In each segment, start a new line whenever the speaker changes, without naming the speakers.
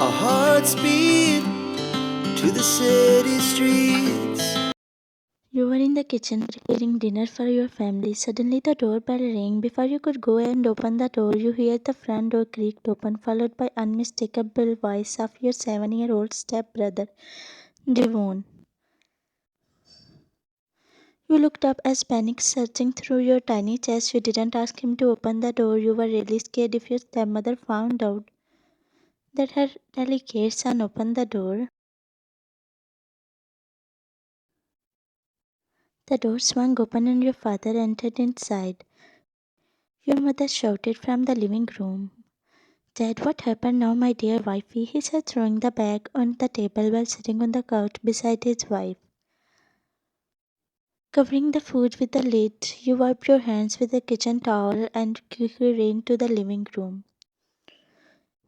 Our hearts beat to the city streets.
You were in the kitchen preparing dinner for your family. Suddenly the doorbell rang. Before you could go and open the door, you hear the front door creaked open, followed by unmistakable voice of your 7-year-old stepbrother, Jeon. You looked up as panic surging through your tiny chest. You didn't ask him to open the door. You were really scared if your stepmother found out that her delicate son opened the door. The door swung open and your father entered inside. Your mother shouted from the living room. Dad, what happened now, my dear wifey? He said, throwing the bag on the table while sitting on the couch beside his wife. Covering the food with the lid, you wiped your hands with a kitchen towel and quickly ran to the living room.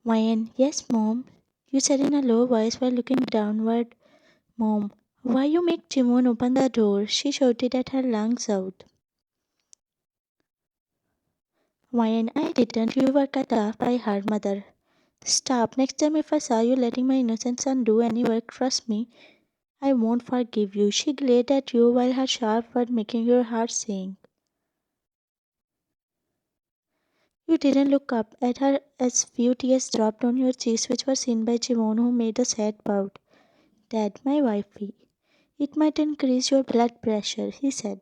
Mayan, yes, Mom, you said in a low voice while looking downward. Mom, why you make Jimon open the door? She shouted at her lungs out. Mayan, I didn't. You were cut off by her mother. Stop. Next time if I saw you letting my innocent son do any work, trust me, I won't forgive you. She glared at you while her sharp word making your heart sink. You didn't look up at her as few tears dropped on your cheeks, which were seen by Jimon, who made a sad pout. Dad, my wifey, it might increase your blood pressure, he said.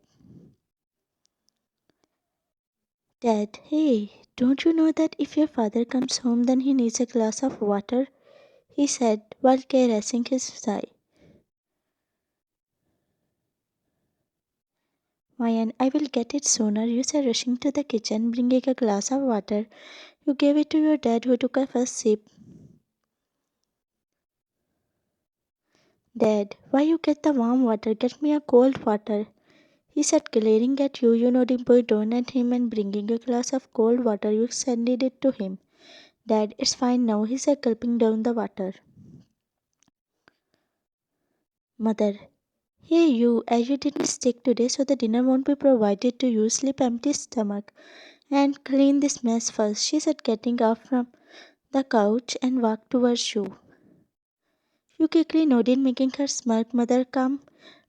Dad, hey, don't you know that if your father comes home then he needs a glass of water? He said while caressing his thigh. Mayan, I will get it sooner, you said, rushing to the kitchen, bringing a glass of water. You gave it to your dad, who took a first sip. Dad, why you get the warm water? Get me a cold water. He said, glaring at you. You nodded down at him and bringing a glass of cold water, you extended it to him. Dad, it's fine now, he said, gulping down the water. Mother, hey you, as you did mistake today, so the dinner won't be provided to you. Sleep empty stomach and clean this mess first, she said, getting up from the couch and walked towards you. You quickly nodded, making her smirk. Mother, come,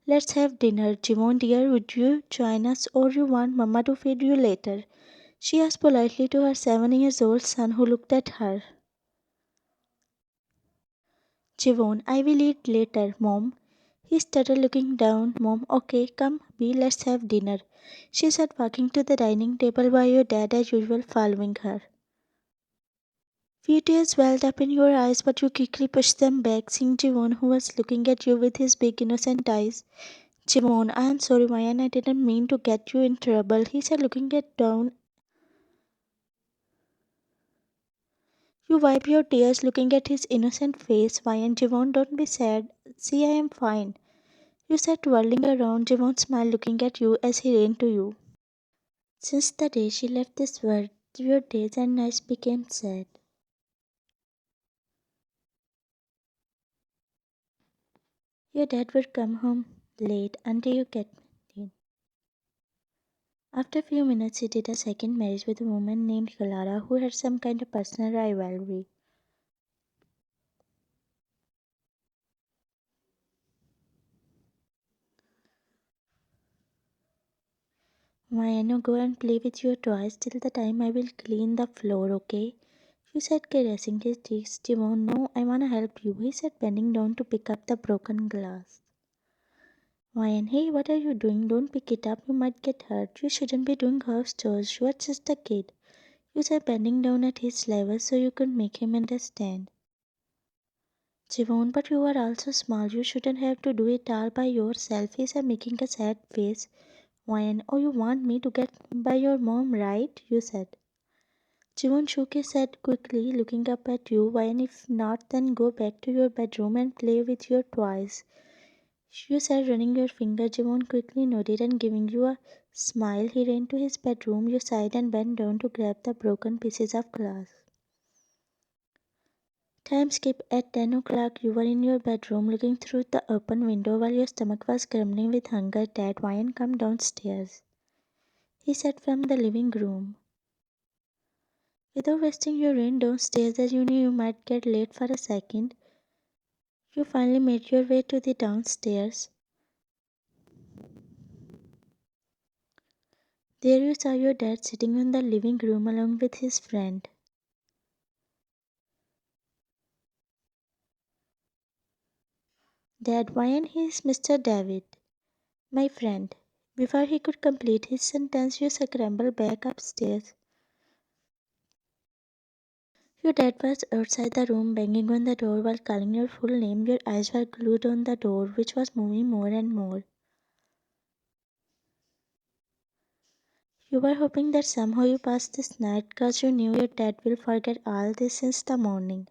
let's have dinner. Jimon dear, would you join us or you want Mama to feed you later? She asked politely to her 7 years old son, who looked at her. Jivon, I will eat later, Mom. He started looking down. Mom, okay, come, B, let's have dinner. She said, walking to the dining table while your dad, as usual, following her. Few tears welled up in your eyes, but you quickly pushed them back, seeing Jivon, who was looking at you with his big innocent eyes. Jivon, I am sorry, Mayan, I didn't mean to get you in trouble, he said, looking at down. You wipe your tears, looking at his innocent face. Mayan, Jivon, don't be sad. See, I am fine. You said, twirling around. Jivon smiled, looking at you as he ran to you. Since the day she left this world, your days and nights became sad. Your dad would come home late until you get in. After a few minutes, he did a second marriage with a woman named Clara who had some kind of personal rivalry. Mayano, go and play with your toys till the time I will clean the floor, okay? She said, caressing his cheeks. Timon, no, I wanna help you, he said, bending down to pick up the broken glass. Mayan, hey, what are you doing? Don't pick it up, you might get hurt. You shouldn't be doing house chores, you are just a kid. You said, bending down at his level so you could make him understand. Jivon, but you are also small, you shouldn't have to do it all by yourself, he said, making a sad face. Mayan, oh, you want me to get by your mom, right? You said. Jivon shook his head quickly, looking up at you. Mayan, if not, then go back to your bedroom and play with your toys. You said, running your finger. Jivon quickly nodded and giving you a smile, he ran to his bedroom. You sighed and bent down to grab the broken pieces of glass. Time skip at 10 o'clock. You were in your bedroom looking through the open window while your stomach was grumbling with hunger. Dad, Mayan, come downstairs, he said from the living room. Without wasting your rain downstairs as you knew you might get late for a second, you finally made your way to the downstairs. There you saw your dad sitting in the living room along with his friend. Dad, why and he is Mr. David, my friend. Before he could complete his sentence, you scrambled back upstairs. Your dad was outside the room banging on the door while calling your full name. Your eyes were glued on the door, which was moving more and more. You were hoping that somehow you passed this night because you knew your dad will forget all this since the morning.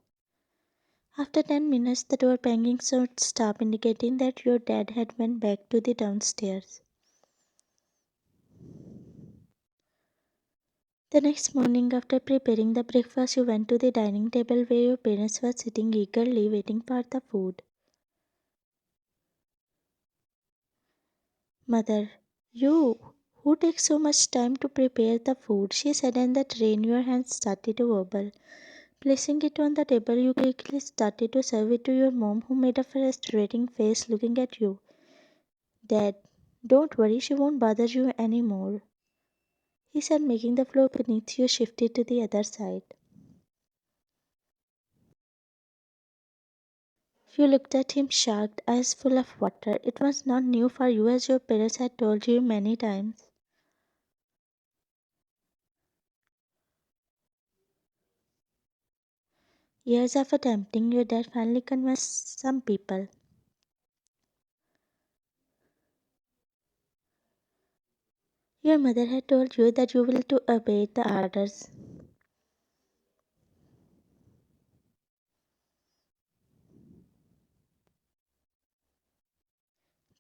After 10 minutes, the door banging sound stopped, indicating that your dad had went back to the downstairs. The next morning, after preparing the breakfast, you went to the dining table where your parents were sitting eagerly waiting for the food. Mother, you who takes so much time to prepare the food, she said, and the tray in your hand started to wobble. Placing it on the table, you quickly started to serve it to your mom, who made a frustrating face looking at you. Dad, don't worry, she won't bother you anymore, he said, making the floor beneath you shifted to the other side. You looked at him shocked, eyes full of water. It was not new for you, as your parents had told you many times. Years of attempting, your dad finally convinced some people. Your mother had told you that you will to obey the orders.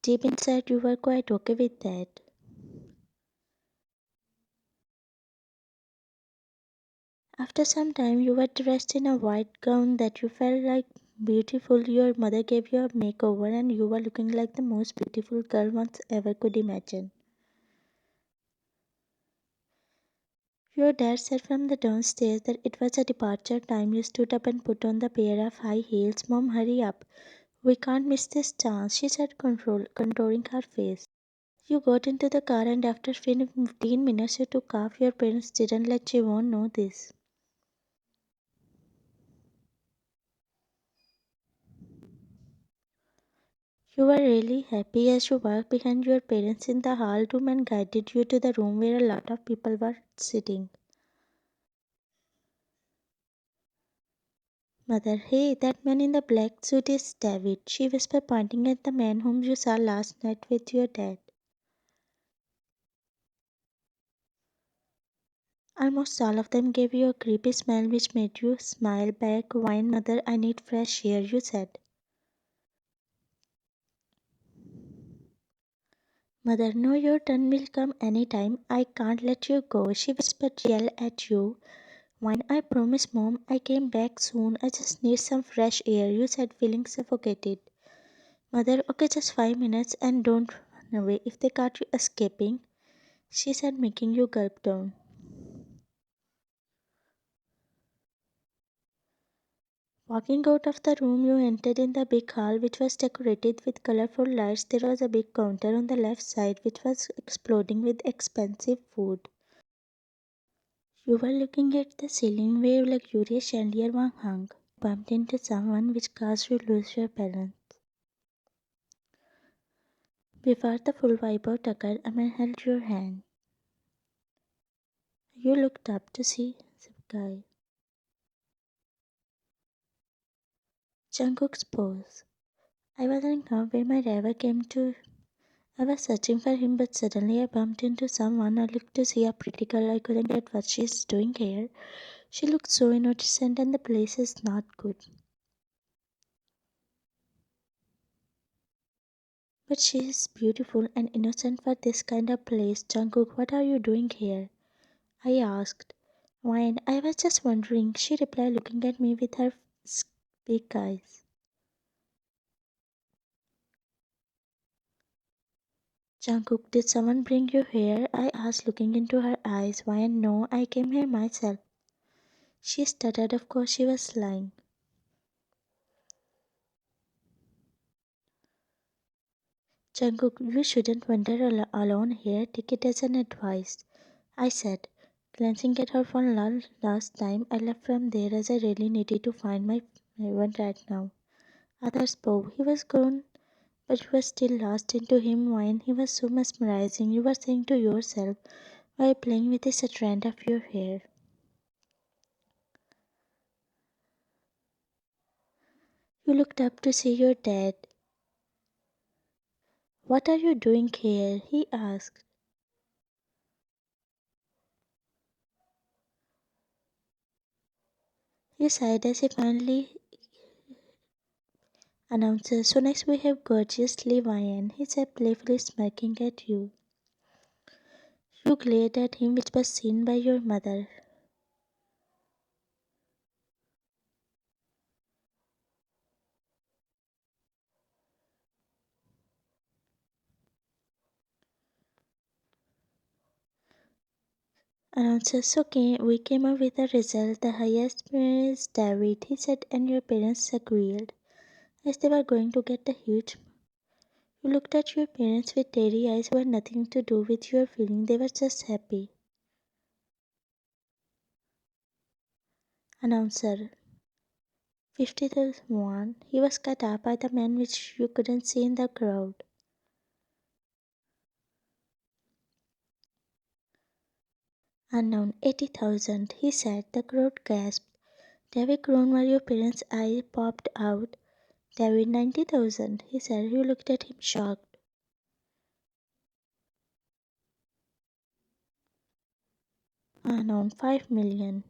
Deep inside, you were quite okay with that. After some time, you were dressed in a white gown that you felt like beautiful. Your mother gave you a makeover, and you were looking like the most beautiful girl one ever could imagine. Your dad said from the downstairs that it was a departure time. You stood up and put on the pair of high heels. Mom, hurry up. We can't miss this chance, she said, contouring her face. You got into the car, and after 15 minutes you took off. Your parents didn't let Jeon know this. You were really happy as you walked behind your parents in the hall room and guided you to the room where a lot of people were sitting. Mother, hey, that man in the black suit is David, she whispered, pointing at the man whom you saw last night with your dad. Almost all of them gave you a creepy smile which made you smile back. Wine, mother, I need fresh air, you said. Mother, no, your turn will come any time. I can't let you go, she whispered, yell at you. Wine, I promise, Mom, I came back soon. I just need some fresh air, you said, feeling suffocated. Mother, okay, just 5 minutes and don't run away if they caught you escaping, she said, making you gulp down. Walking out of the room, you entered in the big hall, which was decorated with colorful lights. There was a big counter on the left side, which was exploding with expensive food. You were looking at the ceiling where luxurious chandelier was hung. Bumped into someone, which caused you to lose your balance. Before the full wipeout occurred, a man held your hand. You looked up to see the guy. Jungkook's pose. I wasn't know where my driver came to. I was searching for him, but suddenly I bumped into someone. I looked to see a pretty girl. I couldn't get what she's doing here. She looked so innocent, and the place is not good. But she is beautiful and innocent for this kind of place. Jungkook, what are you doing here? I asked. Why, I was just wondering, she replied, looking at me with her big eyes. Jungkook, did someone bring you here? I asked, looking into her eyes. Why, no, I came here myself. She stuttered, of course she was lying. Jungkook, you shouldn't wander alone here. Take it as an advice, I said, glancing at her phone. Last time I left from there as I really needed to find my one right now. Others bow. He was grown, but you were still lost into him. Wine. He was so mesmerizing. You were saying to yourself while playing with a strand of your hair. You looked up to see your dad. What are you doing here? He asked. He sighed as he finally announced, so next we have gorgeous Levian. He said, playfully smirking at you. You glared at him, which was seen by your mother. Announcer, so we came up with a result. The highest is David, he said, and your parents agreed, as they were going to get a huge. You looked at your parents with teary eyes who had nothing to do with your feeling. They were just happy. Announcer, 50,001. He was cut off by the man which you couldn't see in the crowd. Unknown, 80,000. He said. The crowd gasped. David groaned while your parents' eye popped out. David, 90,000. He said. You looked at him shocked. Unknown, 5 million.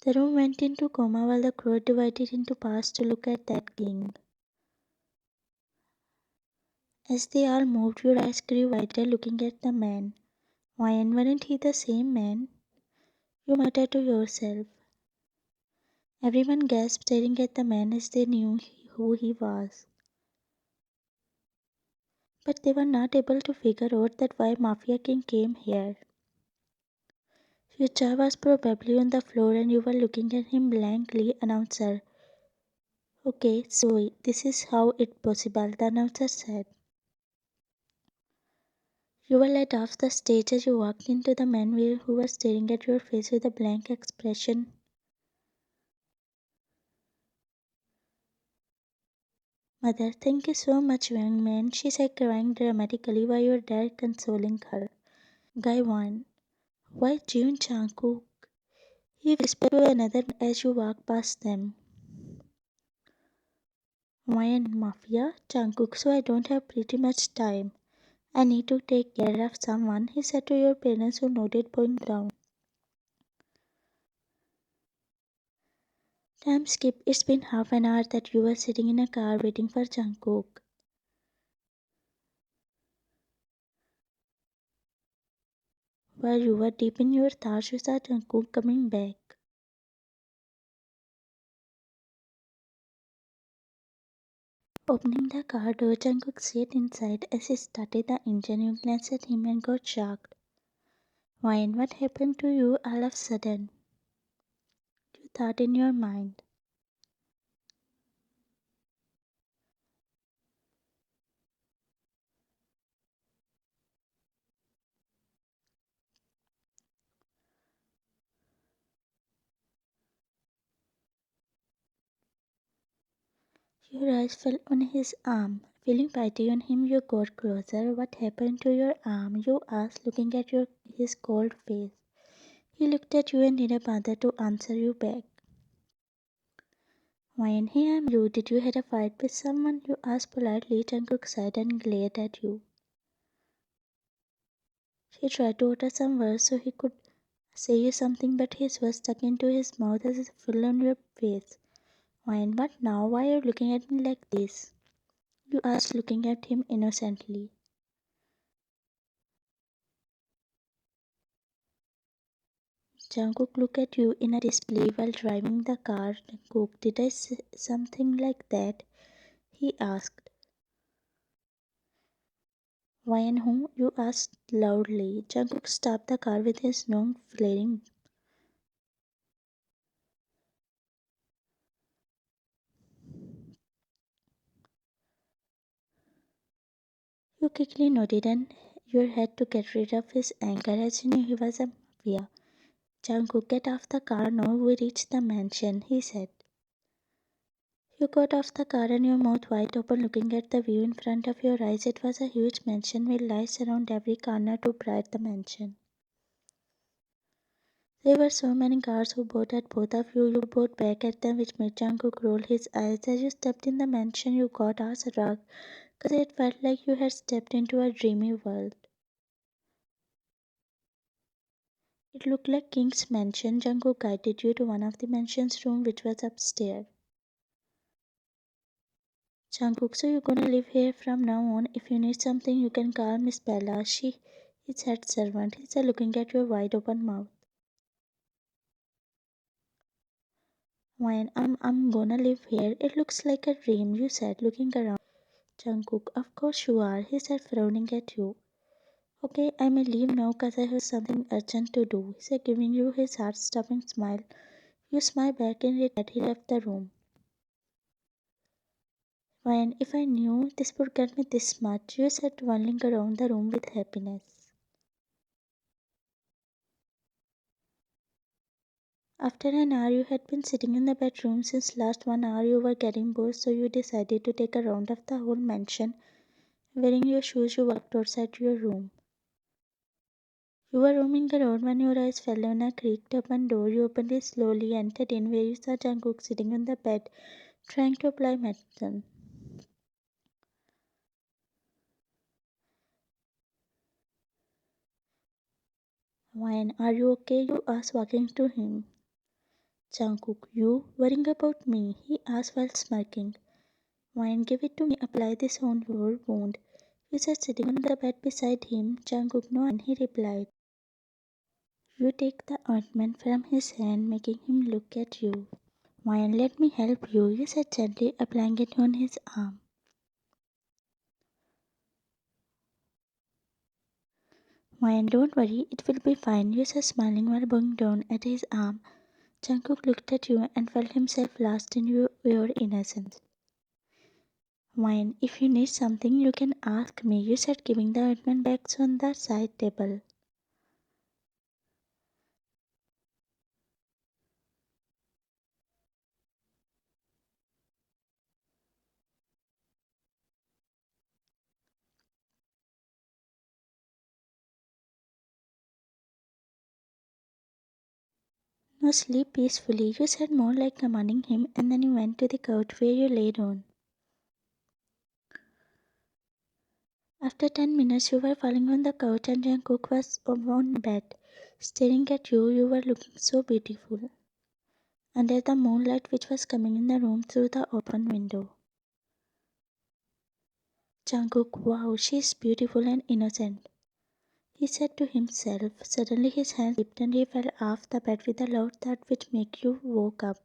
The room went into coma while the crowd divided into parts to look at that king. As they all moved, your eyes grew wider looking at the man. Why, and weren't he the same man? You muttered to yourself. Everyone gasped, staring at the man as they knew who he was. But they were not able to figure out that why Mafia King came here. Your jaw was probably on the floor and you were looking at him blankly. Announcer. Okay, so this is how it's possible, the announcer said. You were led off the stage as you walked into the man who was staring at your face with a blank expression. Mother, thank you so much, young man, she said, crying dramatically while your dad consoling her. Guy 1. Why Jeon he whispered to another as you walked past them. Why and Mafia? Jungkook, so I don't have pretty much time. I need to take care of someone, he said to your parents who nodded, bowing down. Time skip. It's been half an hour that you were sitting in a car waiting for Jungkook. While you were deep in your thoughts, you saw Jungkook coming back. Opening the car door, Jungkook sat inside. As he started the engine, you glanced at him and got shocked. Why and what happened to you all of a sudden? You thought in your mind. Your eyes fell on his arm. Feeling pity on him, you got closer. What happened to your arm? You asked, looking at his cold face. He looked at you and didn't bother to answer you back. Why in here am you? Did you had a fight with someone? You asked politely. Jungkook sighed and glared at you. He tried to utter some words so he could say you something, but his words stuck into his mouth as it fell on your face. Why and what now? Why are you looking at me like this? You asked, looking at him innocently. Jungkook looked at you in a disbelief while driving the car. Jungkook, did I say something like that? He asked. Why and who? You asked loudly. Jungkook stopped the car with his long flaring. You quickly nodded and your head to get rid of his anger as you knew he was a mafia. Jungkook, get off the car now, we reached the mansion, he said. You got off the car and your mouth wide open looking at the view in front of your eyes. It was a huge mansion with lights around every corner to bright the mansion. There were so many cars who bowed at both of you. You bowed back at them, which made Jungkook roll his eyes. As you stepped in the mansion, you got awestruck because it felt like you had stepped into a dreamy world. It looked like King's mansion. Jungkook guided you to one of the mansion's room, which was upstairs. Jungkook, so you're gonna live here from now on. If you need something, you can call Miss Bella. She is head servant. He said, looking at your wide open mouth. When I'm gonna live here. It looks like a dream, you said, looking around. Jungkook, of course you are, he said, frowning at you. Okay, I may leave now because I have something urgent to do, he said, giving you his heart-stopping smile. You smile back in return. He left the room. When if I knew this would get me this much, you said, wandering around the room with happiness. After an hour, you had been sitting in the bedroom since last 1 hour. You were getting bored, so you decided to take a round of the whole mansion. Wearing your shoes, you walked outside your room. You were roaming around when your eyes fell on a creaked open door. You opened it slowly, entered in, where you saw Jungkook sitting on the bed, trying to apply medicine. Why, are you okay? You asked, walking to him. Jungkook, you worrying about me? He asked while smirking. Wine, give it to me. Apply this on your wound. You said, sitting on the bed beside him. Jungkook, no, and he replied. You take the ointment from his hand, making him look at you. Wine, let me help you. You said gently, applying it on his arm. Wine, don't worry, it will be fine. You said, smiling while bowing down at his arm. Jungkook looked at you and felt himself lost in your innocence. Wine, if you need something, you can ask me. You said, giving the ointment back on the side table. Now sleep peacefully, you said, more like commanding him, and then you went to the couch where you lay down. After 10 minutes, you were falling on the couch, and Jungkook was on bed, staring at you. You were looking so beautiful under the moonlight which was coming in the room through the open window. Jungkook, wow, she is beautiful and innocent, he said to himself. Suddenly his hand slipped and he fell off the bed with a loud thud which made you woke up.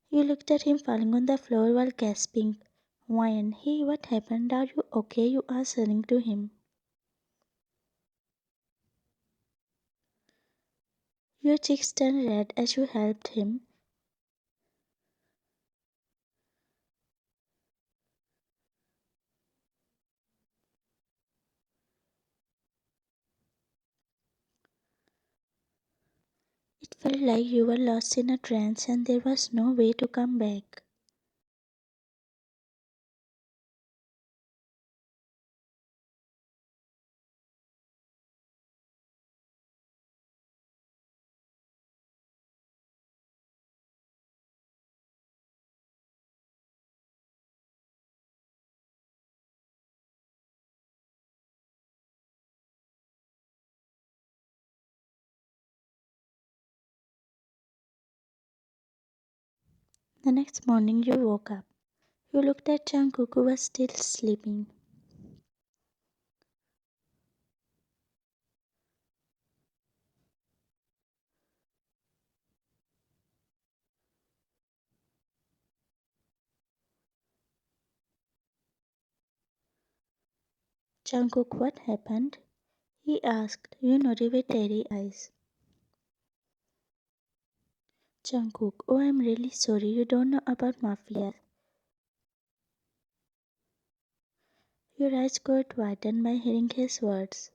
You looked at him falling on the floor while gasping. Why, hey, what happened? Are you okay? You asked, running to him. Your cheeks turned red as you helped him. It felt like you were lost in a trance and there was no way to come back. The next morning you woke up. You looked at Jungkook who was still sleeping. Jungkook, what happened? He asked, nodded with teary eyes. Jungkook, oh, I'm really sorry, you don't know about Mafia. Your eyes got widened by hearing his words.